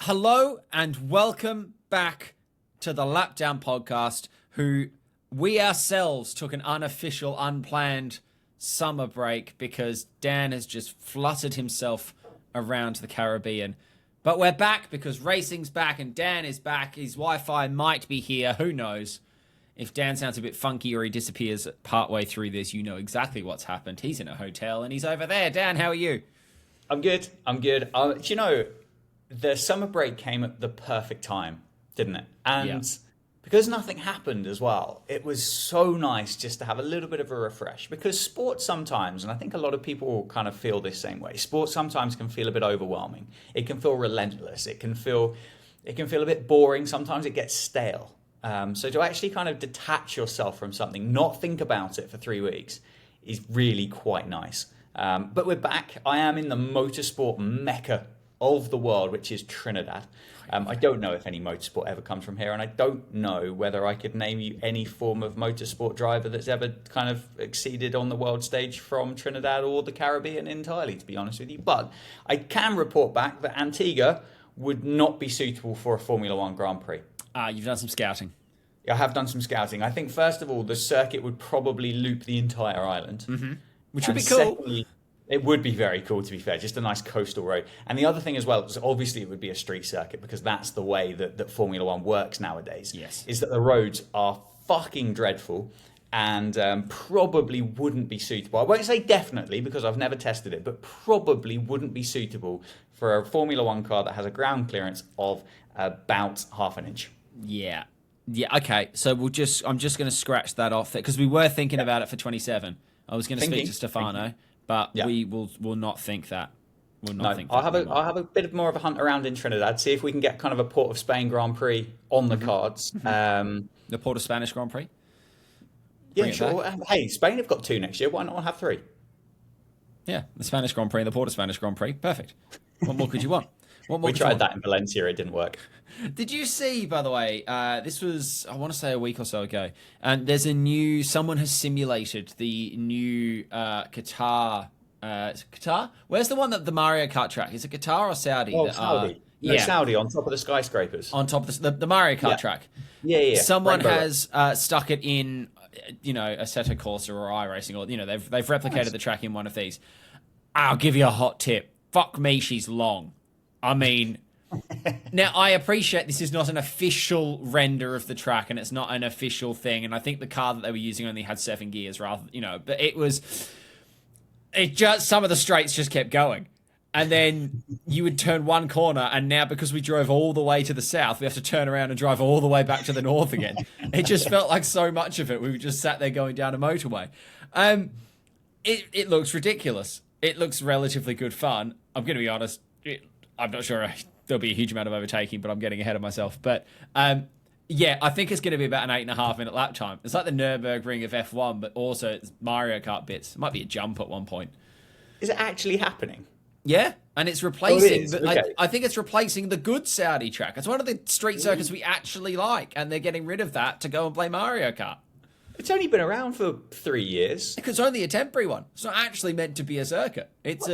Hello and welcome back to the Lapdown Podcast, who we ourselves took an unofficial, unplanned summer break because Dan has just fluttered himself around the Caribbean. But we're back because racing's back and Dan is back. His Wi-Fi might be here. Who knows? If Dan sounds a bit funky or he disappears partway through this, you know exactly what's happened. He's in a hotel and he's over there. Dan, how are you? I'm good. The summer break came at the perfect time, didn't it? And because nothing happened as well, it was so nice just to have a little bit of a refresh. Because sport sometimes, and I think a lot of people kind of feel this same way, sport sometimes can feel a bit overwhelming. It can feel relentless. It can feel a bit boring. Sometimes it gets stale. So to actually kind of detach yourself from something, not think about it for 3 weeks, is really quite nice. But we're back. I am in the motorsport mecca of the world, which is Trinidad. I don't know if any motorsport ever comes from here, and I don't know whether I could name you any form of motorsport driver that's ever kind of exceeded on the world stage from Trinidad or the Caribbean entirely, to be honest with you. But I can report back that Antigua would not be suitable for a Formula One Grand Prix. You've done some scouting. I have done some scouting. I think, first of all, the circuit would probably loop the entire island. Mm-hmm. Which would be cool. Secondly, it would be very cool, to be fair. Just a nice coastal road. And the other thing as well is obviously it would be a street circuit because that's the way that Formula One works nowadays. Yes. Is that the roads are fucking dreadful and probably wouldn't be suitable. I won't say definitely because I've never tested it, but probably wouldn't be suitable for a Formula One car that has a ground clearance of about half an inch. Yeah. Yeah, okay. So I'm just going to scratch that off there because we were thinking about it for 27. I was going to speak to Stefano, but we will not think that. I'll have a bit more of a hunt around in Trinidad, see if we can get kind of a Port of Spain Grand Prix on the cards. The Port of Spanish Grand Prix? Yeah, sure. Hey, Spain have got 2 next year. Why not have 3? Yeah, the Spanish Grand Prix and the Port of Spanish Grand Prix. Perfect. What more could you want? We tried that in Valencia. It didn't work. Did you see, by the way, this was, I want to say a week or so ago, and there's someone has simulated the new Qatar. Qatar? Where's the one that the Mario Kart track? Is it Qatar or Saudi? Oh, Saudi. Saudi, on top of the skyscrapers. On top of the Mario Kart track. Yeah. Someone has stuck it in, Assetto Corsa or iRacing, or, they've replicated the track in one of these. I'll give you a hot tip. Fuck me, she's long. I mean, now I appreciate this is not an official render of the track and it's not an official thing. And I think the car that they were using only had 7 gears but some of the straights just kept going. And then you would turn one corner and now because we drove all the way to the south, we have to turn around and drive all the way back to the north again. It just felt like so much of it. We just sat there going down a motorway. It looks ridiculous. It looks relatively good fun. I'm going to be honest. I'm not sure there'll be a huge amount of overtaking, but I'm getting ahead of myself. But I think it's going to be about an 8.5 minute lap time. It's like the Nürburgring of F1, but also it's Mario Kart bits. It might be a jump at one point. Is it actually happening? Yeah, and it's replacing. Okay. I think it's replacing the good Saudi track. It's one of the street circuits we actually like, and they're getting rid of that to go and play Mario Kart. It's only been around for 3 years. It's only a temporary one. It's not actually meant to be a circuit. It's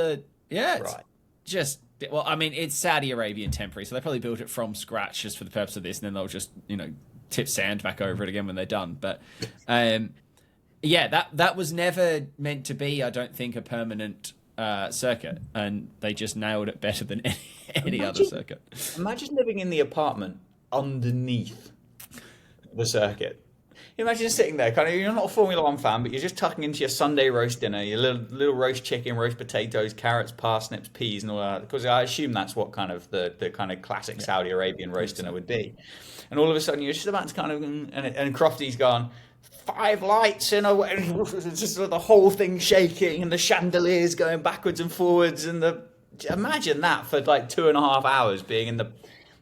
it's Saudi Arabian temporary, so they probably built it from scratch just for the purpose of this, and then they'll just, tip sand back over it again when they're done. But, that was never meant to be, I don't think, a permanent circuit, and they just nailed it better than any other circuit. Imagine living in the apartment underneath the circuit. Imagine sitting there, kind of, you're not a Formula One fan, but you're just tucking into your Sunday roast dinner, your little roast chicken, roast potatoes, carrots, parsnips, peas, and all that. Because I assume that's what kind of the kind of classic Saudi Arabian roast dinner would be. And all of a sudden, you're just about to kind of, and Crofty's gone, 5 lights in a way, just the whole thing shaking, and the chandeliers going backwards and forwards, and imagine that for like 2.5 hours being in the.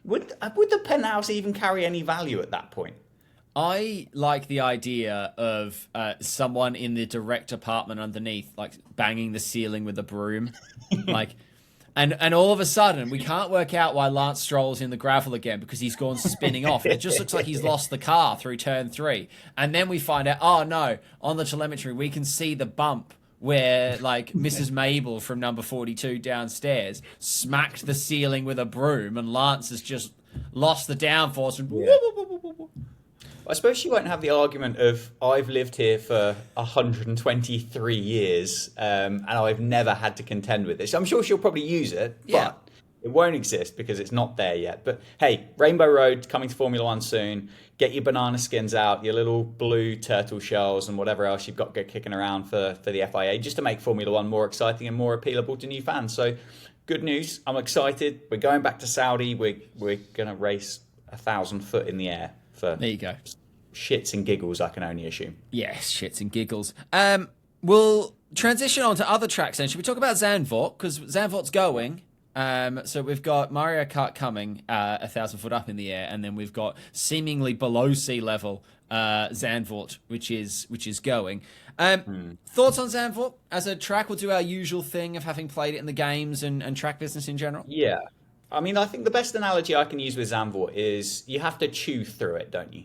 Would the penthouse even carry any value at that point? I like the idea of someone in the direct apartment underneath, like banging the ceiling with a broom, and all of a sudden we can't work out why Lance Stroll's in the gravel again because he's gone spinning off. It just looks like he's lost the car through turn 3, and then we find out, oh no, on the telemetry we can see the bump where like Mrs. Mabel from number 42 downstairs smacked the ceiling with a broom, and Lance has just lost the downforce and I suppose she won't have the argument of I've lived here for 123 years and I've never had to contend with this. I'm sure she'll probably use it, but it won't exist because it's not there yet. But hey, Rainbow Road coming to Formula One soon. Get your banana skins out, your little blue turtle shells, and whatever else you've got kicking around for the FIA, just to make Formula One more exciting and more appealable to new fans. So good news. I'm excited. We're going back to Saudi. We're going to race 1,000 foot in the air. There you go. Shits and giggles, I can only assume. Yes, shits and giggles. We'll transition on to other tracks then. Should we talk about Zandvoort? Because Zandvoort's going. So we've got Mario Kart coming 1,000 foot up in the air, and then we've got seemingly below sea level Zandvoort, which is going. Thoughts on Zandvoort as a track? We'll do our usual thing of having played it in the games and track business in general. Yeah. I mean, I think the best analogy I can use with Zandvoort is you have to chew through it, don't you?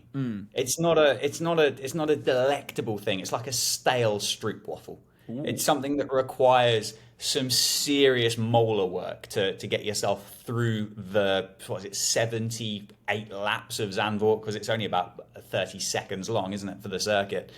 It's not a delectable thing. It's like a stale stroopwafel. Ooh. It's something that requires some serious molar work to get yourself through the 78 laps of Zandvoort, because it's only about 30 seconds long, isn't it, for the circuit?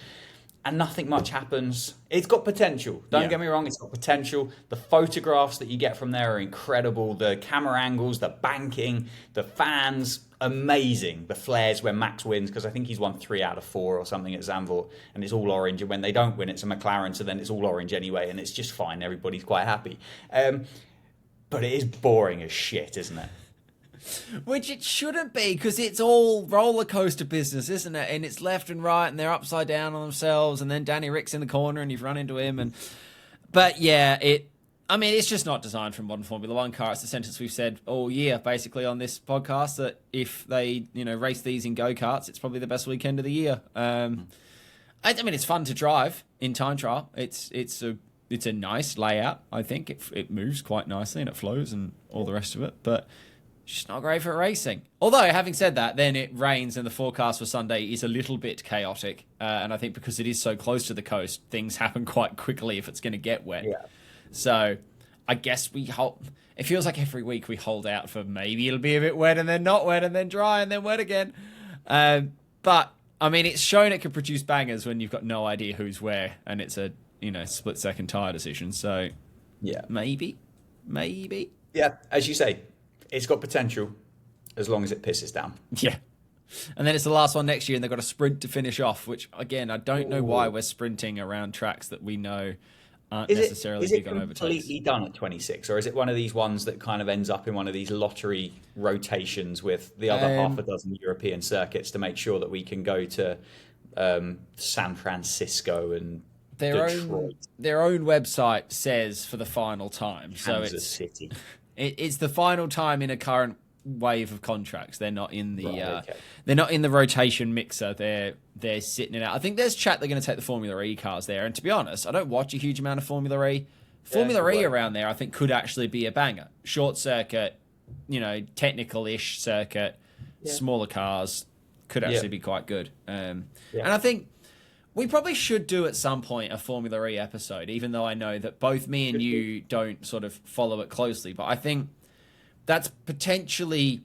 And nothing much happens. It's got potential. Don't get me wrong, it's got potential. The photographs that you get from there are incredible. The camera angles, the banking, the fans, amazing. The flares when Max wins, because I think he's won 3 out of 4 or something at Zandvoort, and it's all orange. And when they don't win, it's a McLaren, so then it's all orange anyway, and it's just fine. Everybody's quite happy. But it is boring as shit, isn't it? Which it shouldn't be, because it's all roller coaster business, isn't it? And it's left and right, and they're upside down on themselves, and then Danny Rick's in the corner, and you've run into him. But yeah, it's just not designed for a modern Formula One car. It's the sentence we've said all year, basically, on this podcast, that if they, race these in go-karts, it's probably the best weekend of the year. I mean, it's fun to drive in time trial. It's a nice layout. I think it moves quite nicely and it flows and all the rest of it, but just not great for racing. Although, having said that, then it rains and the forecast for Sunday is a little bit chaotic. And I think because it is so close to the coast, things happen quite quickly if it's going to get wet. Yeah. So I guess it feels like every week we hold out for maybe it'll be a bit wet and then not wet and then dry and then wet again. But, I mean, it's shown it can produce bangers when you've got no idea who's where and it's a, split-second tyre decision. So, yeah, maybe. Yeah, as you say, it's got potential as long as it pisses down. Yeah. And then it's the last one next year and they've got a sprint to finish off, which, again, I don't know why we're sprinting around tracks that we know aren't necessarily big on overtakes. Is it completely done at 26, or is it one of these ones that kind of ends up in one of these lottery rotations with the other half a dozen European circuits to make sure that we can go to San Francisco and Detroit? Their own website says for the final time. Kansas City. It's the final time in a current wave of contracts. They're not in the they're not in the rotation mixer. They're sitting it out. I think there's chat they're going to take the Formula E cars there. And to be honest, I don't watch a huge amount of Formula E. Formula E around there, I think, could actually be a banger. Short circuit, technical-ish circuit, smaller cars could actually be quite good. And I think we probably should do at some point a Formula E episode, even though I know that both me and you don't sort of follow it closely. But I think that's potentially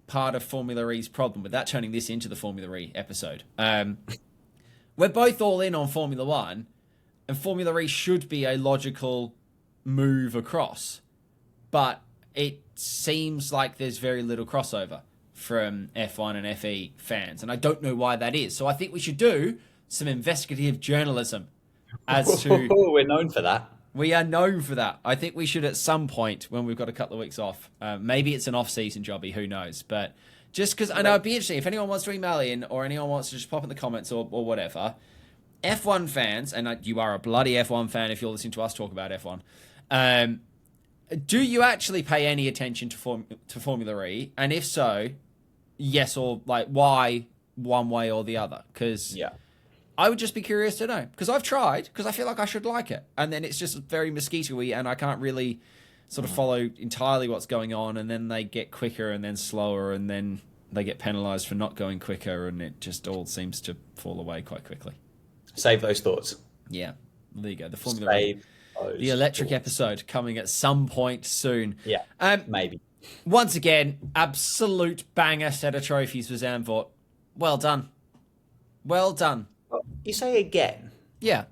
part of Formula E's problem without turning this into the Formula E episode. We're both all in on Formula One, and Formula E should be a logical move across. But it seems like there's very little crossover from F1 and FE fans, and I don't know why that is. So I think we should do some investigative journalism as to... We're known for that. We are known for that. I think we should at some point when we've got a couple of weeks off. Maybe it's an off-season jobby, who knows? But just because I know it'd be interesting if anyone wants to email in or anyone wants to just pop in the comments or whatever. F1 fans, and you are a bloody F1 fan if you're listening to us talk about F1. Do you actually pay any attention to Formula E? And if so, yes or why one way or the other? Because I would just be curious to know, because I've tried, because I feel like I should like it. And then it's just very mosquito-y, and I can't really sort of follow entirely what's going on, and then they get quicker and then slower, and then they get penalised for not going quicker, and it just all seems to fall away quite quickly. Save those thoughts. Yeah. There you go. The Formula Ready. Save those The electric thoughts. episode coming at some point soon. Yeah, maybe. Once again, absolute banger set of trophies for Zandvoort. Well done. Well done. Well, you say again. Yeah.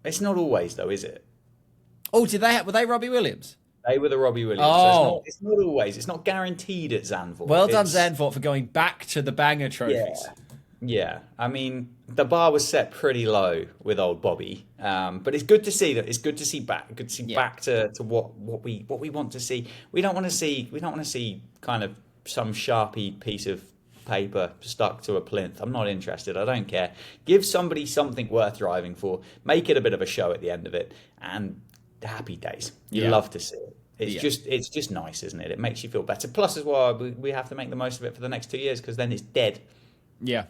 It's not always though, is it? Oh, were they Robbie Williams? They were the Robbie Williams. Oh. So it's not always. It's not guaranteed at Zandvoort. Well done, Zandvoort, for going back to the banger trophies. Yeah. I mean, the bar was set pretty low with old Bobby, but it's good to see that. It's good to see back. Good to see back to what we want to see. We don't want to see kind of some Sharpie piece of paper stuck to a plinth. I'm not interested. I don't care. Give somebody something worth driving for. Make it a bit of a show at the end of it, and happy days. You love to see it. It's just nice, isn't it? It makes you feel better. Plus, as well, we have to make the most of it for the next 2 years because then it's dead. Yeah.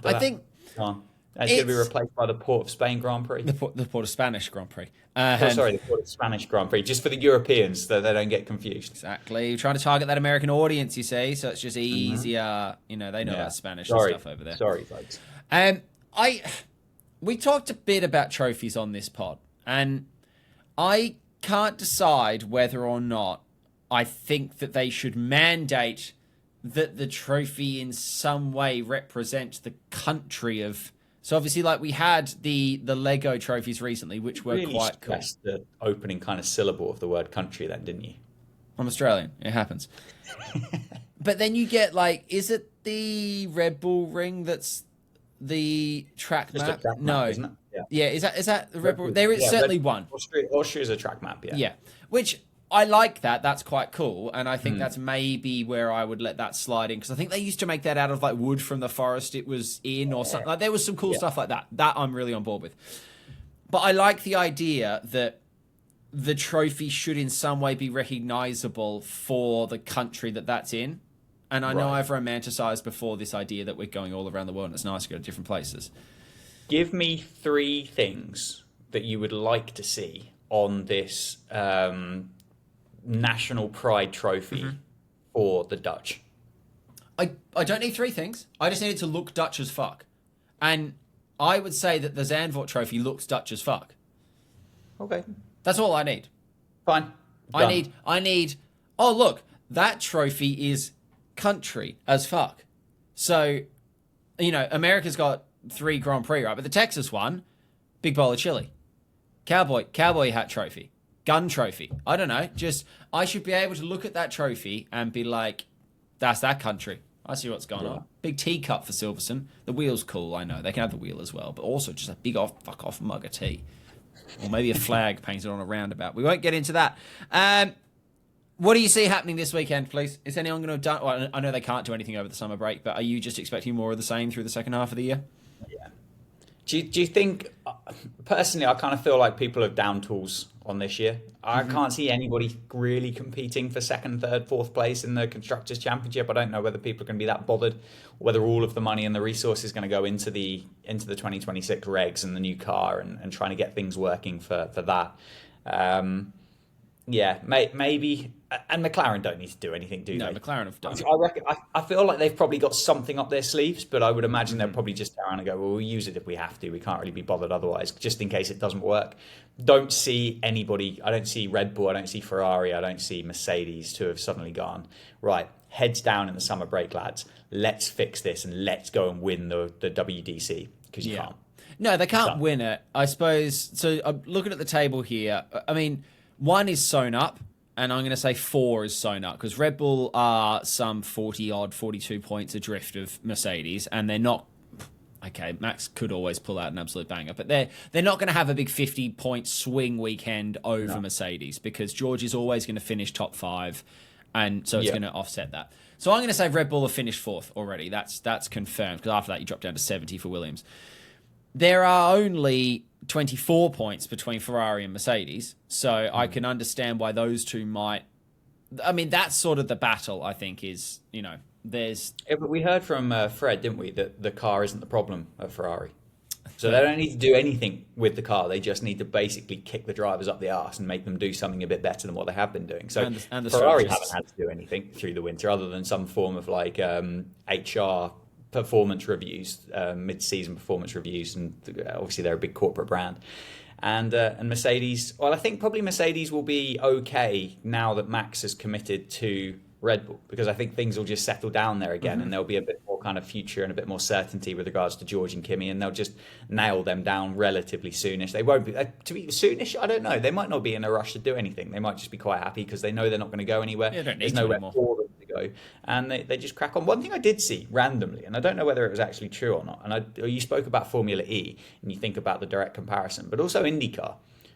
I think it's going to be replaced by the Port of Spain Grand Prix. The Port of Spanish Grand Prix. The Port of Spanish Grand Prix, just for the Europeans, so they don't get confused. Exactly. You're trying to target that American audience, you see, so it's just easier. You know, they know about Spanish and stuff over there. Sorry, folks. We talked a bit about trophies on this pod, and I can't decide whether or not I think that they should mandate that the trophy in some way represents the country of. So obviously, like, we had the Lego trophies recently, which were really quite cool. The opening kind of syllable of the word country, then, didn't you? I'm Australian. It happens. But then you get, like, is it the Red Bull ring that's the track Just map? a track No. map, isn't it? Yeah, is that the Red Bull? There is certainly one. Austria's a track map, yeah. Yeah, which I like that. That's quite cool, and I think that's maybe where I would let that slide in, because I think they used to make that out of like wood from the forest it was in, or something. Like, there was some cool stuff like that. That I'm really on board with. But I like the idea that the trophy should in some way be recognizable for the country that that's in. And I know I've romanticized before this idea that we're going all around the world and it's nice to go to different places. Give me 3 things that you would like to see on this National Pride Trophy for the Dutch. I don't need 3 things. I just need it to look Dutch as fuck. And I would say that the Zandvoort Trophy looks Dutch as fuck. Okay. That's all I need. Fine. I need, oh, look, that trophy is country as fuck. So, you know, America's got 3 Grand Prix, right? But the Texas one, big bowl of chili. Cowboy hat trophy. Gun trophy. I don't know. Just, I should be able to look at that trophy and be like, that's that country. I see what's going on. Big teacup for Silverstone. The wheel's cool, I know. They can have the wheel as well. But also just a big fuck off mug of tea. Or maybe a flag painted on a roundabout. We won't get into that. What do you see happening this weekend, please? Is anyone going to have done... Well, I know they can't do anything over the summer break, but are you just expecting more of the same through the second half of the year? Yeah. Do you think... Personally, I kind of feel like people have down tools on this year. I can't see anybody really competing for 2nd, 3rd, 4th place in the Constructors' Championship. I don't know whether people are going to be that bothered, or whether all of the money and the resources is going to go into the 2026 regs and the new car and trying to get things working for that. Yeah, maybe. And McLaren don't need to do anything, do they? No, McLaren have done. I reckon. I feel like they've probably got something up their sleeves, but I would imagine they'll probably just go around and go, "Well, we'll use it if we have to. We can't really be bothered otherwise, just in case it doesn't work." Don't see anybody. I don't see Red Bull. I don't see Ferrari. I don't see Mercedes to have suddenly gone right. Heads down in the summer break, lads. Let's fix this and let's go and win the WDC, because you can't. No, they can't win it, I suppose. So I'm looking at the table here. I mean, 1 is sewn up, and I'm going to say 4 is sewn up, because Red Bull are some 40-odd, 42 points adrift of Mercedes, and they're not... Okay, Max could always pull out an absolute banger, but they're not going to have a big 50-point swing weekend over Mercedes, because George is always going to finish top 5, and so it's going to offset that. So I'm going to say Red Bull have finished 4th already. That's confirmed, because after that you drop down to 70 for Williams. There are only 24 points between Ferrari and Mercedes, so I can understand why those two might... I mean, that's sort of the battle, I think, is, you know, there's... Yeah, but we heard from Fred, didn't we, that the car isn't the problem of Ferrari. So they don't need to do anything with the car. They just need to basically kick the drivers up the arse and make them do something a bit better than what they have been doing. So and the Ferrari haven't had to do anything through the winter other than some form of like HR performance reviews, mid-season performance reviews, and obviously they're a big corporate brand. And Mercedes, well, I think probably Mercedes will be okay now that Max has committed to Red Bull, because I think things will just settle down there again, and there'll be a bit more kind of future and a bit more certainty with regards to George and Kimi, and they'll just nail them down relatively soonish. They won't be to be soonish. I don't know. They might not be in a rush to do anything. They might just be quite happy because they know they're not going to go anywhere. There's nowhere for them to go, and they just crack on. One thing I did see randomly, and I don't know whether it was actually true or not, and you spoke about Formula E, and you think about the direct comparison, but also IndyCar.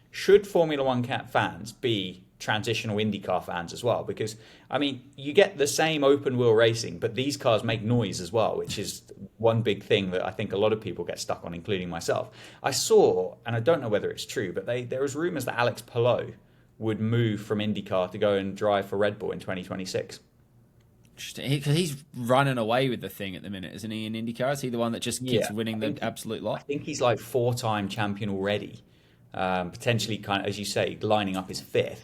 Should Formula One fans be transitional IndyCar fans as well? Because, I mean, you get the same open wheel racing, but these cars make noise as well, which is one big thing that I think a lot of people get stuck on, including myself. I saw, and I don't know whether it's true, but there was rumours that Alex Palou would move from IndyCar to go and drive for Red Bull in 2026. Because he's running away with the thing at the minute, isn't he, in IndyCar? Is he the one that just keeps winning the absolute lot? I think he's like 4-time champion already. Potentially, kind of, as you say, lining up his 5th.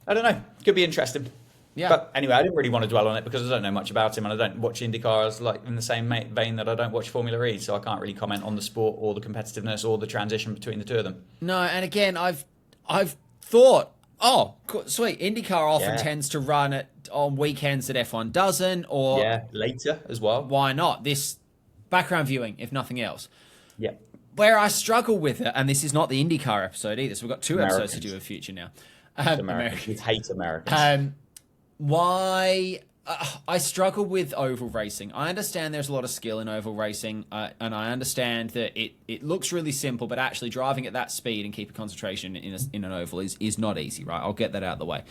I don't know. Could be interesting. Yeah. But anyway, I didn't really want to dwell on it because I don't know much about him, and I don't watch IndyCar like in the same vein that I don't watch Formula E, so I can't really comment on the sport or the competitiveness or the transition between the two of them. No, and again, I've thought, oh, sweet, IndyCar often tends to run it on weekends that F1 doesn't, or later as well. Why not? This background viewing, if nothing else. Yeah. Where I struggle with it, and this is not the IndyCar episode either, so we've got 2 episodes to do in future now. Americans. We hate Americans. Why I struggle with oval racing. I understand there's a lot of skill in oval racing, and I understand that it looks really simple, but actually driving at that speed and keeping concentration in an oval is not easy, right? I'll get that out of the way.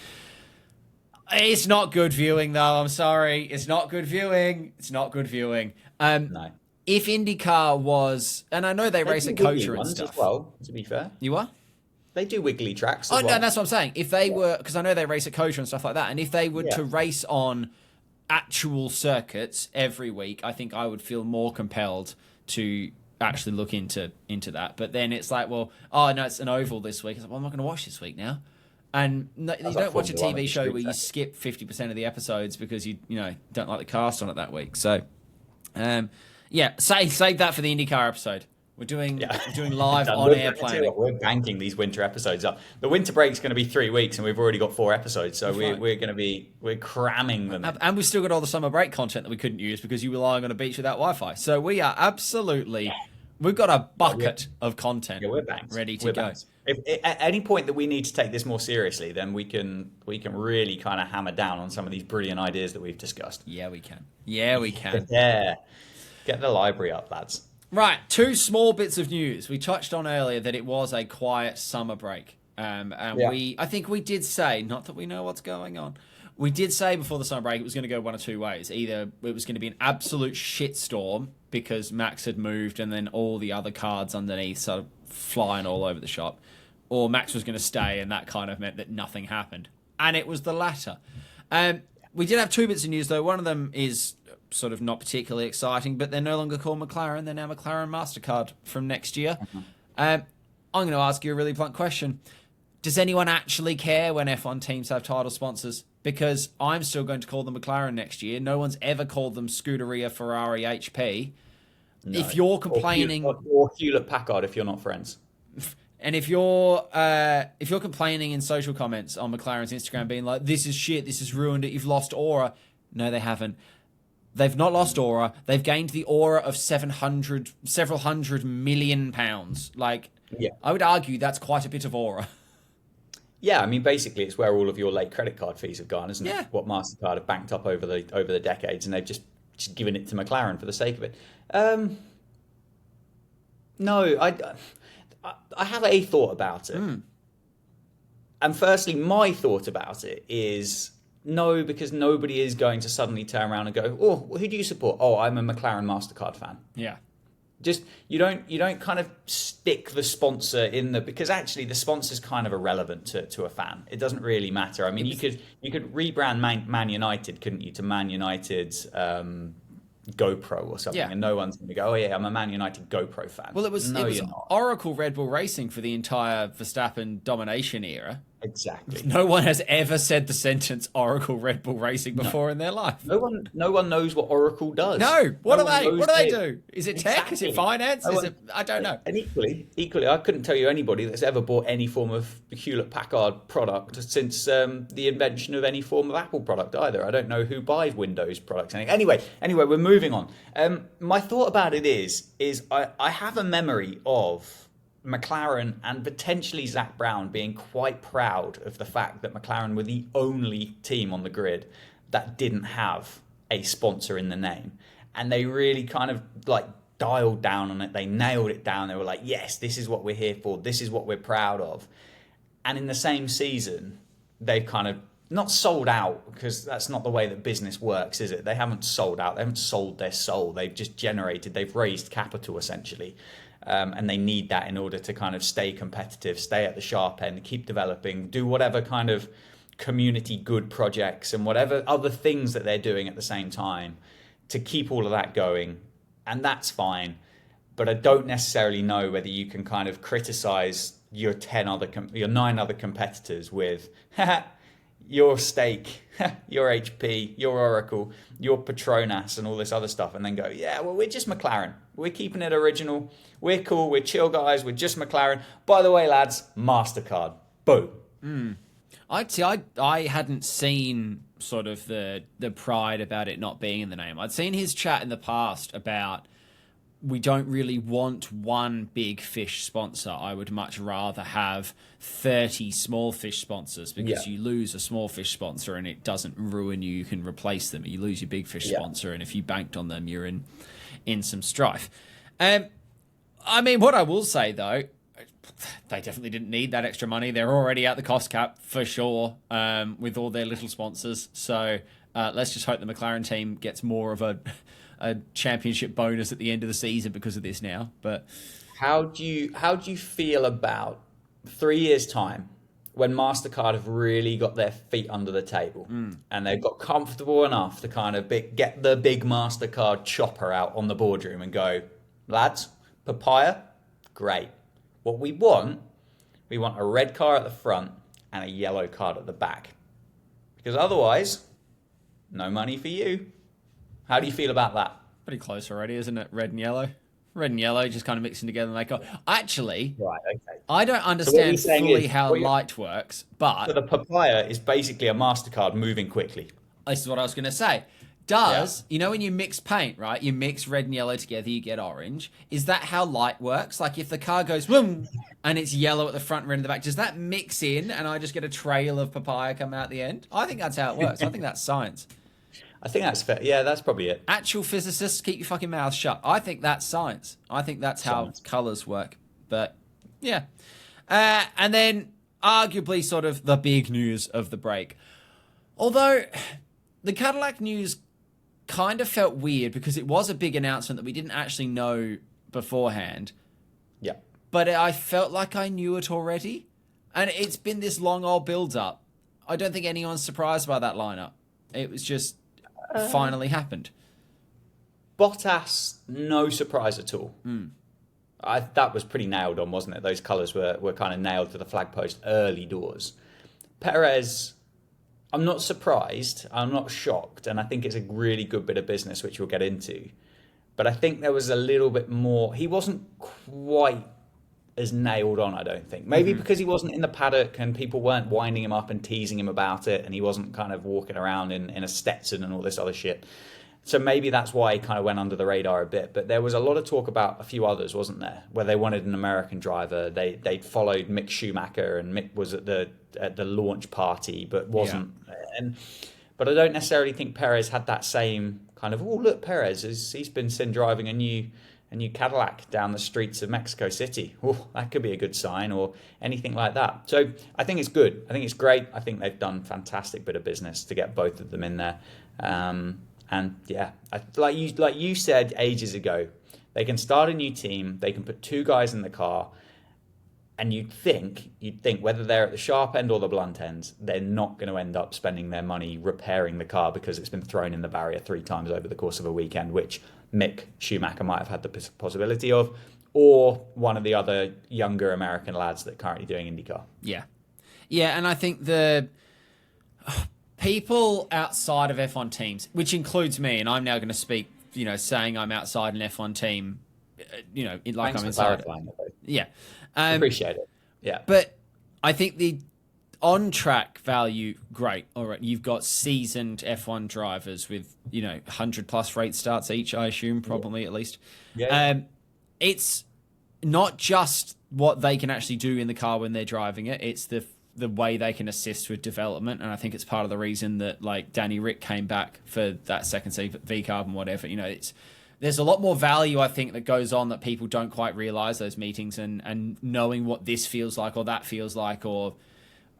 It's not good viewing, though. I'm sorry. It's not good viewing. It's not good viewing. No. If IndyCar was, and I know they race at Kosher and stuff. As well, to be fair. You what? They do wiggly tracks as well. No, that's what I'm saying. If they were, because I know they race at Kosher and stuff like that, and if they were to race on actual circuits every week, I think I would feel more compelled to actually look into that. But then it's like, well, oh no, it's an oval this week. It's like, well, I'm not going to watch this week now. And no, you don't watch a TV show where you skip 50% of the episodes because you don't like the cast on it that week. So, save that for the IndyCar episode. We're doing live on air planning. We're banking these winter episodes up. The winter break's going to be 3 weeks, and we've already got 4 episodes, so we're cramming them. And we've still got all the summer break content that we couldn't use because you were lying on a beach without Wi-Fi. So we are absolutely, we've got a bucket of content ready to go. If at any point that we need to take this more seriously, then we can really kind of hammer down on some of these brilliant ideas that we've discussed. Yeah, we can. Yeah, we can. Yeah. Get the library up, lads. Right, 2 small bits of news. We touched on earlier that it was a quiet summer break. I think we did say, not that we know what's going on, we did say before the summer break it was going to go one of 2 ways. Either it was going to be an absolute shitstorm because Max had moved and then all the other cards underneath sort of flying all over the shop, or Max was going to stay and that kind of meant that nothing happened. And it was the latter. We did have 2 bits of news, though. One of them is sort of not particularly exciting, but they're no longer called McLaren. They're now McLaren MasterCard from next year. I'm going to ask you a really blunt question. Does anyone actually care when F1 teams have title sponsors? Because I'm still going to call them McLaren next year. No one's ever called them Scuderia, Ferrari, HP. No. If you're complaining... Or Hewlett-Packard if you're not friends. And if you're complaining in social comments on McLaren's Instagram being like, this is shit, this has ruined it, you've lost aura. No, they haven't. They've not lost aura. They've gained the aura of several hundred million pounds. I would argue that's quite a bit of aura. Yeah, I mean, basically, it's where all of your late credit card fees have gone, isn't it? Yeah. What MasterCard have banked up over the decades, and they've just given it to McLaren for the sake of it. No, I have a thought about it. And firstly, my thought about it is... No, because nobody is going to suddenly turn around and go, oh, who do you support? Oh, I'm a McLaren MasterCard fan. Yeah. Just you don't kind of stick the sponsor in because actually the sponsor's kind of irrelevant to a fan. It doesn't really matter. I mean, you could rebrand Man United, couldn't you, to Man United's GoPro or something, and no one's going to go, oh yeah, I'm a Man United GoPro fan. Well, it was Oracle Red Bull Racing for the entire Verstappen domination era. Exactly. No one has ever said the sentence Oracle Red Bull Racing before in their life. No one knows what Oracle does. No, what No are one they? knows What do they they do? Is it tech? Is it exactly. finance? No Is one, it? I don't know. and equally, I couldn't tell you anybody that's ever bought any form of Hewlett Packard product since the invention of any form of Apple product either. I don't know who buys Windows products. Anyway, we're moving on. My thought about it is I have a memory of McLaren and potentially Zach Brown being quite proud of the fact that McLaren were the only team on the grid that didn't have a sponsor in the name. And they really kind of like dialed down on it. They nailed it down. They were like, yes, this is what we're here for. This is what we're proud of. And in the same season, they've kind of not sold out, because that's not the way that business works, is it? They haven't sold out. They haven't sold their soul. They've raised capital essentially. And they need that in order to kind of stay competitive, stay at the sharp end, keep developing, do whatever kind of community good projects and whatever other things that they're doing at the same time to keep all of that going. And that's fine. But I don't necessarily know whether you can kind of criticize your 9 other competitors with your Stake, your HP, your Oracle, your Petronas, and all this other stuff, and then go, yeah, well, we're just McLaren. We're keeping it original. We're cool. We're chill guys. We're just McLaren. By the way, lads, MasterCard. Boom. I hadn't seen sort of the pride about it not being in the name. I'd seen his chat in the past about, we don't really want one big fish sponsor. I would much rather have 30 small fish sponsors, because you lose a small fish sponsor and it doesn't ruin you. You can replace them. You lose your big fish sponsor, and if you banked on them, you're in some strife. I mean, what I will say, though, they definitely didn't need that extra money. They're already at the cost cap for sure, with all their little sponsors. So let's just hope the McLaren team gets more of a championship bonus at the end of the season because of this now. But how do you feel about 3 years' time, when MasterCard have really got their feet under the table and they've got comfortable enough to kind of get the big MasterCard chopper out on the boardroom and go, lads, papaya, great. What we want a red car at the front and a yellow card at the back. Because otherwise, no money for you. How do you feel about that? Pretty close already, isn't it? Red and yellow. Red and yellow just kind of mixing together and they go. Actually, right, okay. I don't understand fully how light works, but... So the papaya is basically a MasterCard moving quickly. This is what I was going to say. You know when you mix paint, right? You mix red and yellow together, you get orange. Is that how light works? Like if the car goes boom and it's yellow at the front, red at the back, does that mix in and I just get a trail of papaya come out the end? I think that's how it works. I think that's science. I think that's fair. Yeah, that's probably it. Actual physicists, keep your fucking mouth shut. I think that's science. I think that's how colours work. But yeah. And then arguably sort of the big news of the break. Although the Cadillac news kind of felt weird because it was a big announcement that we didn't actually know beforehand. Yeah. But I felt like I knew it already. And it's been this long old build-up. I don't think anyone's surprised by that lineup. It was just finally happened. Bottas, no surprise at all. That was pretty nailed on, wasn't it? Those colours were kind of nailed to the flag post early doors. Perez, I'm not surprised. I'm not shocked. And I think it's a really good bit of business, which we'll get into. But I think there was a little bit more. He wasn't quite as nailed on, I don't think. Maybe because he wasn't in the paddock and people weren't winding him up and teasing him about it, and he wasn't kind of walking around in a Stetson and all this other shit. So maybe that's why he kind of went under the radar a bit. But there was a lot of talk about a few others, wasn't there? Where they wanted an American driver. They'd followed Mick Schumacher, and Mick was at the launch party, but wasn't. Yeah. But I don't necessarily think Perez had that same kind of, oh, look, Perez, he's been seen driving a new Cadillac down the streets of Mexico City. Oh, that could be a good sign, or anything like that. So I think it's good. I think it's great. I think they've done a fantastic bit of business to get both of them in there. And yeah, like you said ages ago, they can start a new team. They can put 2 guys in the car, and you'd think whether they're at the sharp end or the blunt end, they're not going to end up spending their money repairing the car because it's been thrown in the barrier 3 times over the course of a weekend, which Mick Schumacher might have had the possibility of, or one of the other younger American lads that are currently doing IndyCar. Yeah. Yeah, and I think the people outside of F1 teams, which includes me, and I'm now going to speak, saying I'm outside an F1 team, like Thanks I'm for inside. clarifying it, though. Yeah. Appreciate it. Yeah. But I think the on-track value, great. All right, you've got seasoned F1 drivers with 100+ rate starts each, I assume, probably at least. Yeah. It's not just what they can actually do in the car when they're driving it. It's the way they can assist with development, and I think it's part of the reason that like Danny Rick came back for that second V carb and whatever. There's a lot more value, I think, that goes on that people don't quite realize, those meetings and knowing what this feels like or that feels like,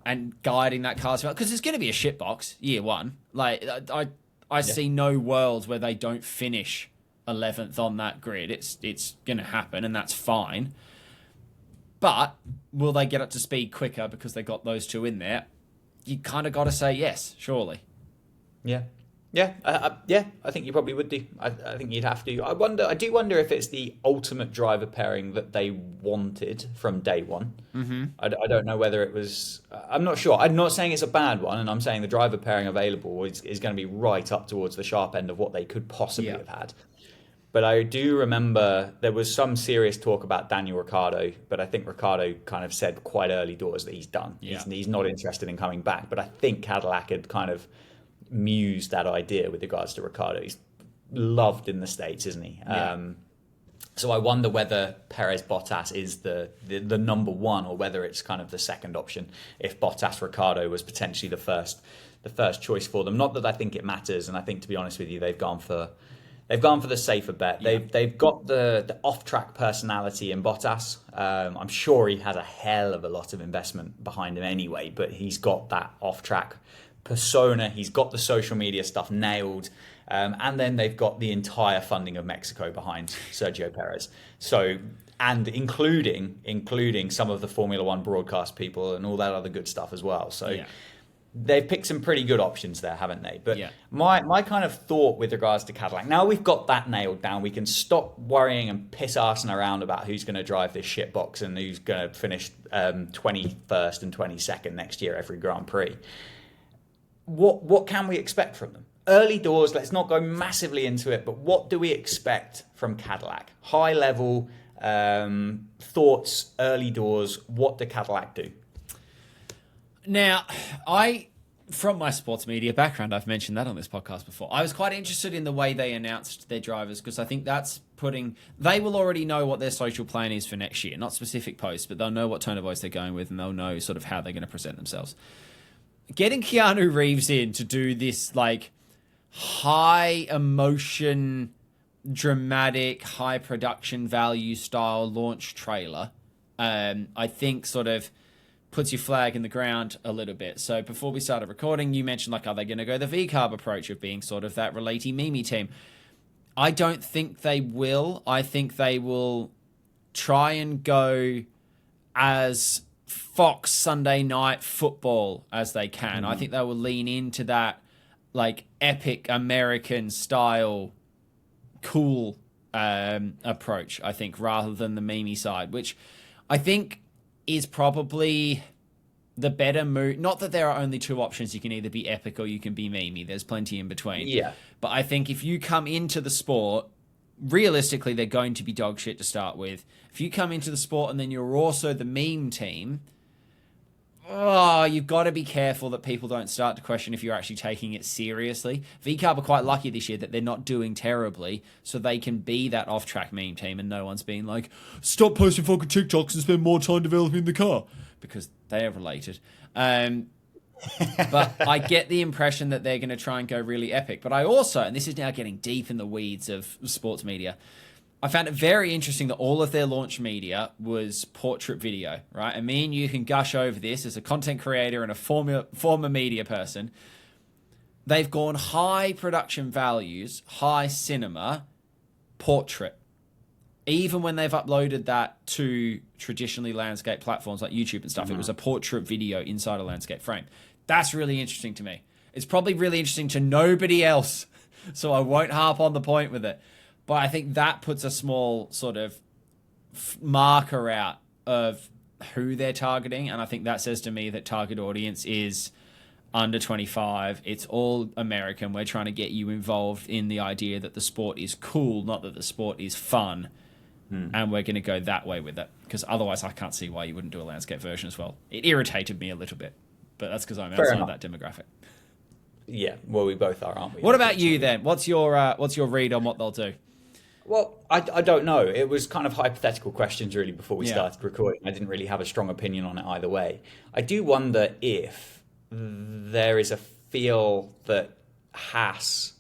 and guiding that car, because there's going to be a shitbox year one. Like I see no world where they don't finish 11th on that grid. It's going to happen, and that's fine. But will they get up to speed quicker because they got those two in there? You kind of got to say yes, surely. Yeah. Yeah, I think you probably would do. I think you'd have to. I do wonder if it's the ultimate driver pairing that they wanted from day one. Mm-hmm. I don't know whether it was. I'm not sure. I'm not saying it's a bad one, and I'm saying the driver pairing available is going to be right up towards the sharp end of what they could possibly have had. But I do remember there was some serious talk about Daniel Ricciardo, but I think Ricciardo kind of said quite early doors that he's done. Yeah. He's not interested in coming back. But I think Cadillac had kind of mused that idea with regards to Ricciardo. He's loved in the States, isn't he? Yeah. So I wonder whether Perez Bottas is the number one, or whether it's kind of the second option if Bottas Ricciardo was potentially the first choice for them. Not that I think it matters, and I think, to be honest with you, they've gone for the safer bet. Yeah. They've got the off-track personality in Bottas. I'm sure he has a hell of a lot of investment behind him anyway, but he's got that off-track persona. He's got the social media stuff nailed, and then they've got the entire funding of Mexico behind Sergio Perez. So, and including some of the Formula One broadcast people and all that other good stuff as well. So. Yeah. They've picked some pretty good options there, haven't they? But my kind of thought with regards to Cadillac, now we've got that nailed down, we can stop worrying and piss arsing around about who's going to drive this shitbox and who's going to finish 21st and 22nd next year every Grand Prix. What can we expect from them? Early doors, let's not go massively into it, but what do we expect from Cadillac? High level thoughts, early doors, what do Cadillac do? Now, from my sports media background, I've mentioned that on this podcast before, I was quite interested in the way they announced their drivers, because I think they will already know what their social plan is for next year. Not specific posts, but they'll know what tone of voice they're going with, and they'll know sort of how they're going to present themselves. Getting Keanu Reeves in to do this like high emotion, dramatic, high production value style launch trailer, I think sort of puts your flag in the ground a little bit. So before we started recording, you mentioned like, are they going to go the V-carb approach of being sort of that relatey Mimi team? I don't think they will. I think they will try and go as Fox Sunday night football as they can. I think they will lean into that like epic American style cool approach, I think, rather than the Mimi side, which I think is probably the better move. Not that there are only two options. You can either be epic or you can be Mimi. There's plenty in between. Yeah. But I think if you come into the sport, realistically, they're going to be dog shit to start with. If you come into the sport and then you're also the meme team, you've got to be careful that people don't start to question if you're actually taking it seriously. VCarb are quite lucky this year that they're not doing terribly, so they can be that off-track meme team and no one's being like, stop posting fucking TikToks and spend more time developing the car, because they are related. But I get the impression that they're going to try and go really epic. But I also, and this is now getting deep in the weeds of sports media, I found it very interesting that all of their launch media was portrait video, right? And me and you can gush over this as a content creator and a former media person. They've gone high production values, high cinema, portrait. Even when they've uploaded that to traditionally landscape platforms like YouTube and stuff, it was a portrait video inside a landscape frame. That's really interesting to me. It's probably really interesting to nobody else, so I won't harp on the point with it. But I think that puts a small sort of marker out of, who they're targeting, and I think that says to me that target audience is under 25. It's all American. We're trying to get you involved in the idea that the sport is cool, not that the sport is fun. And we're going to go that way with it, because otherwise I can't see why you wouldn't do a landscape version as well. It irritated me a little bit, but that's because I'm outside that demographic. Yeah, well, we both are, aren't we? What about you then? What's your read on what they'll do? Well, I don't know. It was kind of hypothetical questions really before we started recording. I didn't really have a strong opinion on it either way. I do wonder if there is a feel that Haas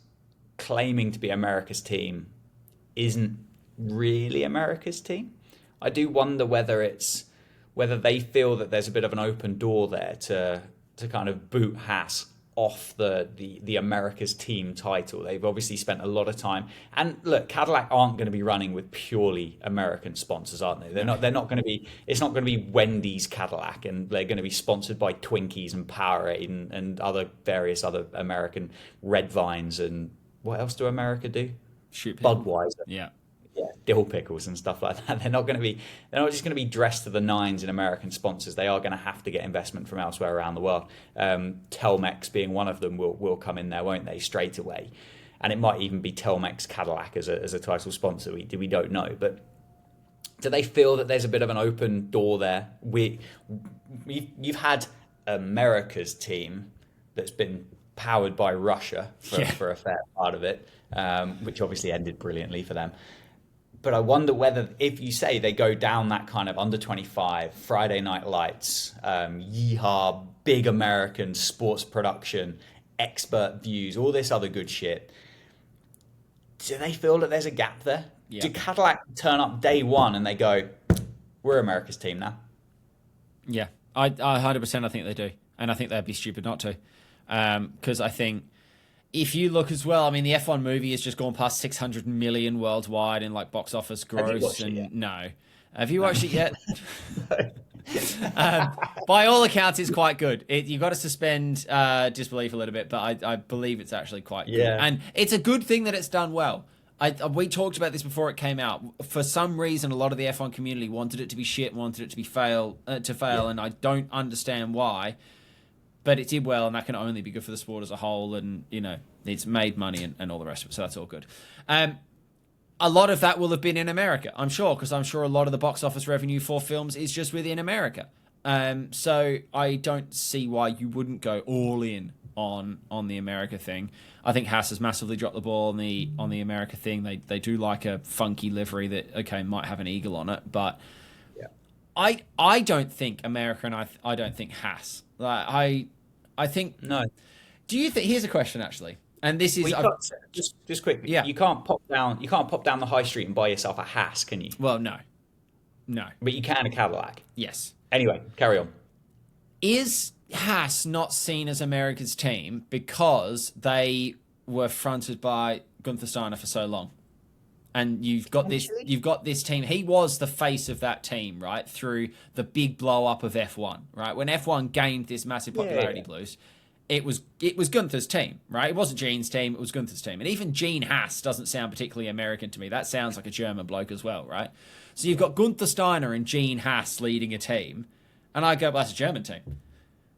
claiming to be America's team isn't really America's team. I do wonder whether they feel that there's a bit of an open door there to kind of boot Haas off the America's team title. They've obviously spent a lot of time, and look, Cadillac aren't going to be running with purely American sponsors, aren't they? They're not going to be. It's not going to be Wendy's Cadillac, and they're going to be sponsored by Twinkies and Powerade and various other American Red Vines, and what else do America do? Shoot Budweiser. Yeah, dill pickles and stuff like that. They're not just going to be dressed to the nines in American sponsors. They are going to have to get investment from elsewhere around the world. Telmex being one of them will come in there, won't they, straight away? And it might even be Telmex Cadillac as a title sponsor. We don't know, but do they feel that there's a bit of an open door there? You've had America's team that's been powered by Russia for a fair part of it, which obviously ended brilliantly for them. But I wonder whether, if you say they go down that kind of under 25, Friday Night Lights, yeehaw, big American sports production, expert views, all this other good shit, do they feel that there's a gap there? Yeah. Do Cadillac turn up day one and they go, we're America's team now? Yeah, I 100% I think they do. And I think they'd be stupid not to. Because I think, if you look as well, I mean, the F1 movie has just gone past 600 million worldwide in like box office gross. No. Have you watched it yet? By all accounts, it's quite good. You've got to suspend disbelief a little bit, but I believe it's actually quite good. And it's a good thing that it's done well. We talked about this before it came out. For some reason, a lot of the F1 community wanted it to be shit, wanted it to be fail, and I don't understand why. But it did well, and that can only be good for the sport as a whole. And, it's made money and all the rest of it. So that's all good. A lot of that will have been in America, I'm sure, because I'm sure a lot of the box office revenue for films is just within America. So I don't see why you wouldn't go all in on the America thing. I think Haas has massively dropped the ball on the America thing. They do like a funky livery that, might have an eagle on it. But I don't think America, and I don't think Haas. I think no. Do you think? Here's a question actually, and this is just quickly. Yeah, you can't pop down the high street and buy yourself a Haas, can you? Well, no. But you can a Cadillac. Yes. Anyway, carry on. Is Haas not seen as America's team because they were fronted by Gunther Steiner for so long? And you've got this team. He was the face of that team, right? Through the big blow up of F1, right? When F1 gained this massive popularity boost, it was Gunther's team, right? It wasn't Gene's team, it was Gunther's team. And even Gene Haas doesn't sound particularly American to me. That sounds like a German bloke as well, right? So you've got Gunther Steiner and Gene Haas leading a team, and I go, well, that's a German team.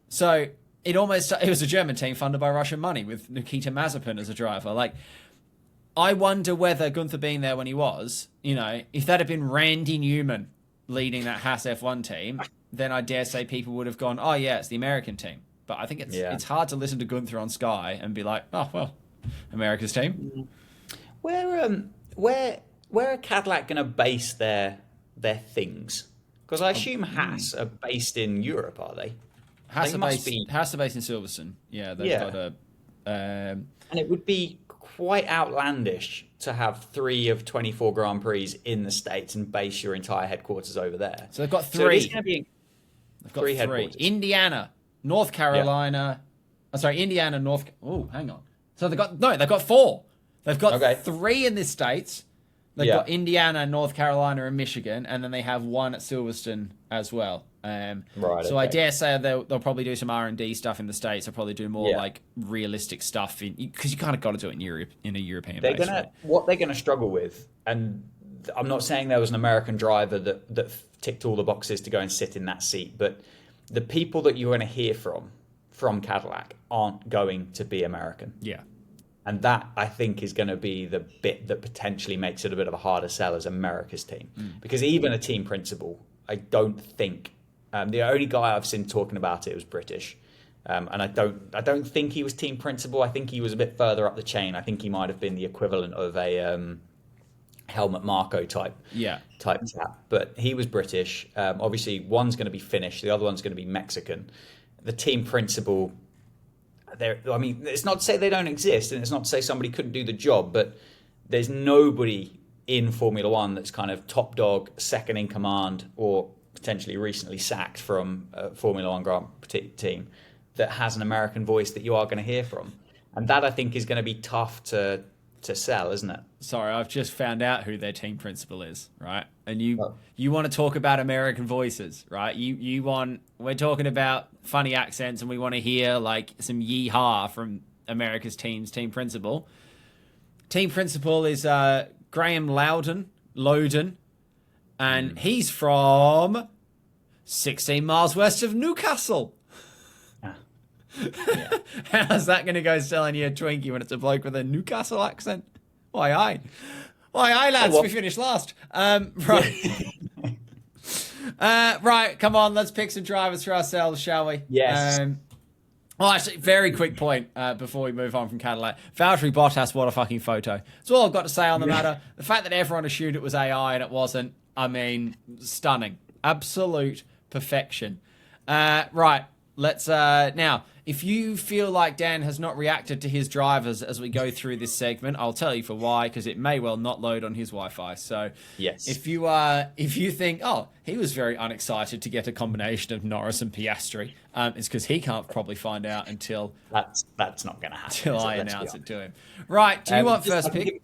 So it was a German team funded by Russian money with Nikita Mazepin as a driver. Like, I wonder whether Gunther being there when he was, if that had been Randy Newman leading that Haas F1 team, then I dare say people would have gone, oh yeah, it's the American team. But I think it's hard to listen to Gunther on Sky and be like, oh well, America's team. Where are Cadillac going to base their things? Because I assume Haas are based in Europe, are they? Haas are based in Silverstone. Yeah, they've got a. And it would be quite outlandish to have 3 of 24 Grand Prix in the States and base your entire headquarters over there. So they've got 3. So they've got 3 headquarters. Indiana, North Carolina. Indiana, North. Oh, hang on. So they've got 4. They've got 3 in the States. They've got Indiana, North Carolina, and Michigan, and then they have 1 at Silverstone as well. So I dare say they'll probably do some R&D stuff in the States. They'll probably do more like realistic stuff because you kind of got to do it in Europe, in a European base. What they're going to struggle with, and I'm not saying there was an American driver that ticked all the boxes to go and sit in that seat, but the people that you're going to hear from Cadillac aren't going to be American. Yeah. And that, I think, is going to be the bit that potentially makes it a bit of a harder sell as America's team. Because even a team principal, I don't think the only guy I've seen talking about it was British, and I don't think he was team principal. I think he was a bit further up the chain. I think he might have been the equivalent of a Helmut Marko type chap. But he was British. Obviously, one's going to be Finnish, the other one's going to be Mexican. The team principal. I mean, it's not to say they don't exist, and it's not to say somebody couldn't do the job, but there's nobody in Formula One that's kind of top dog, second in command, or potentially recently sacked from a Formula One Grand Prix team that has an American voice that you are going to hear from. And that, I think, is going to be tough to sell, isn't it? Sorry, I've just found out who their team principal is, right? And you want to talk about American voices, right? We're talking about funny accents, and we want to hear like some yeehaw from America's team principal. Team principal is Graham Loudon, and he's from 16 miles west of Newcastle. Yeah. How's that going to go selling you a Twinkie when it's a bloke with a Newcastle accent? Why, lads, we finished last. Right. Right, come on, let's pick some drivers for ourselves, shall we? Yes. Well, actually, very quick point before we move on from Cadillac. Valtteri Bottas, what a fucking photo. That's all I've got to say on the matter. The fact that everyone assumed it was AI and it wasn't, I mean, stunning. Absolute perfection. Right, let's... now, if you feel like Dan has not reacted to his drivers as we go through this segment, I'll tell you for why, because it may well not load on his Wi-Fi. So yes, if you think, oh, he was very unexcited to get a combination of Norris and Piastri, it's because he can't probably find out until that's not going to happen. Until I announce it to him. Right? Do you want first pick?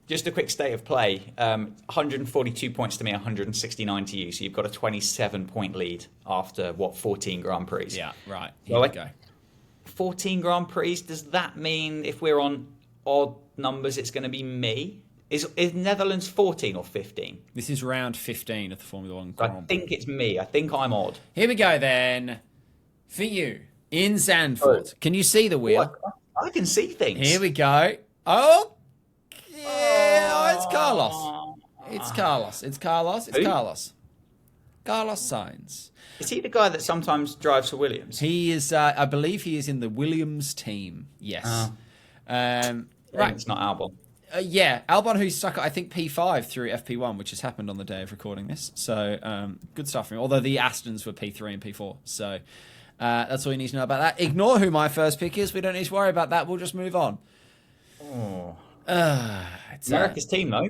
Just a quick state of play. 142 points to me, 169 to you. So you've got a 27-point lead after 14 Grand Prix. Yeah, right. Here we go. 14 Grand Prix, does that mean if we're on odd numbers, it's going to be me? Is Netherlands 14 or 15? This is round 15 of the Formula One Grand Prix. I think it's me. I think I'm odd. Here we go then. For you, in Zandvoort. Can you see the wheel? I can see things. Here we go. Oh, yeah. Oh, it's Carlos. It's Carlos. It's Carlos. It's Carlos. Carlos Sainz. Is he the guy that sometimes drives for Williams? He is, I believe he is in the Williams team. Yes. Right. It's not Albon. Yeah, Albon, who's stuck at, I think, P5 through FP1, which has happened on the day of recording this. So, good stuff from him. Although the Astons were P3 and P4. So, that's all you need to know about that. Ignore who my first pick is. We don't need to worry about that. We'll just move on. Oh. It's America's team, though.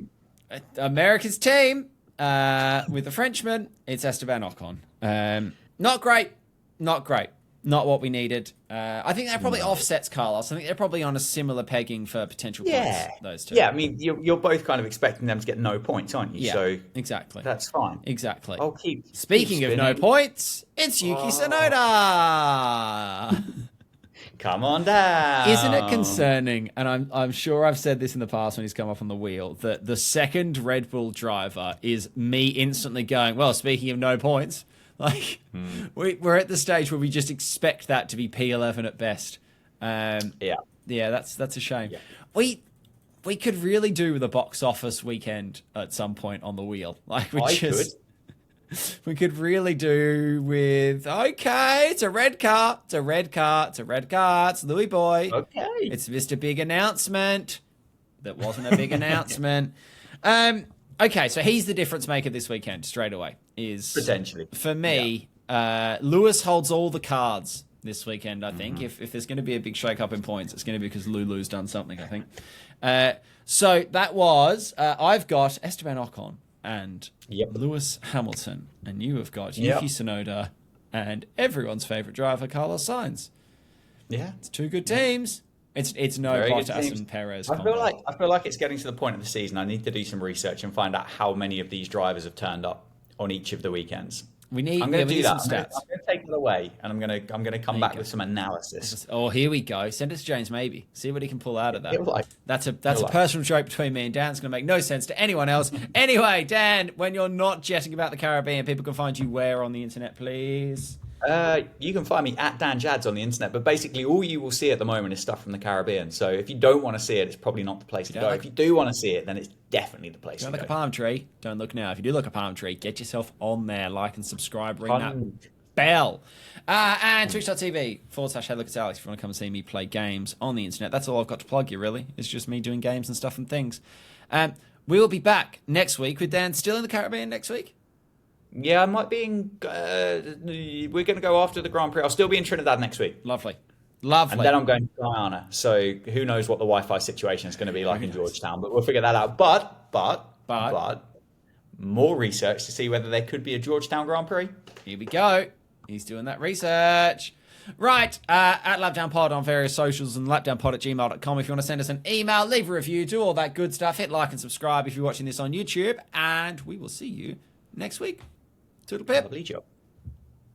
America's team. With the Frenchman, it's Esteban Ocon. Not great. Not what we needed. I think that probably offsets Carlos. I think they're probably on a similar pegging for potential points, those two. Yeah, I mean, you're both kind of expecting them to get no points, aren't you? Yeah, so exactly. That's fine. Exactly. I'll keep Speaking of no points, it's Yuki Tsunoda. Come on down. Isn't it concerning, and I'm sure I've said this in the past when he's come up on the wheel, that the second Red Bull driver is me instantly going, well, speaking of no points, like we're at the stage where we just expect that to be P11 at best. Yeah, that's a shame. Yeah. We could really do with a box office weekend at some point on the wheel. Like we could really do with, okay, it's a red car, it's Louis Boy. Okay. It's Mr. Big Announcement. That wasn't a big announcement. Okay, so he's the difference maker this weekend, straight away. Is potentially. For me, Lewis holds all the cards this weekend, I think. If there's going to be a big shake-up in points, it's going to be because Lulu's done something, I think. So that was, I've got Esteban Ocon and Lewis Hamilton, and you have got Yuki Tsunoda and everyone's favourite driver, Carlos Sainz. Yeah. It's two good teams. It's no Very Bottas and Perez. I feel like it's getting to the point of the season. I need to do some research and find out how many of these drivers have turned up on each of the weekends. We need, I'm going we to do need that. some stats. I'm going to take it away, and I'm going to come back go. with some analysis. Oh, here we go. Send us James, maybe. See what he can pull out of that. He'll like. That's a He'll like. personal joke between me and Dan. It's going to make no sense to anyone else. Anyway, Dan, when you're not jetting about the Caribbean, people can find you where on the internet, please? You can find me at Dan Jads on the internet, but basically all you will see at the moment is stuff from the Caribbean. So if you don't want to see it, it's probably not the place to go. If you do want to see it, then it's definitely the place to go. Don't look a palm tree. Don't look now. If you do look a palm tree, get yourself on there. Like and subscribe. Ring that bell. And twitch.tv/HeadLookAtAlex if you want to come and see me play games on the internet. That's all I've got to plug you, really. It's just me doing games and stuff and things. We will be back next week with Dan still in the Caribbean next week. Yeah, I might be in. We're going to go after the Grand Prix. I'll still be in Trinidad next week. Lovely. And then I'm going to Guyana. So who knows what the Wi-Fi situation is going to be like in Georgetown, but we'll figure that out. But more research to see whether there could be a Georgetown Grand Prix. Here we go. He's doing that research. Right, at LapdownPod on various socials and lapdownpod@gmail.com if you want to send us an email, leave a review, do all that good stuff. Hit like and subscribe if you're watching this on YouTube. And we will see you next week. Toodle pip. Lovely job.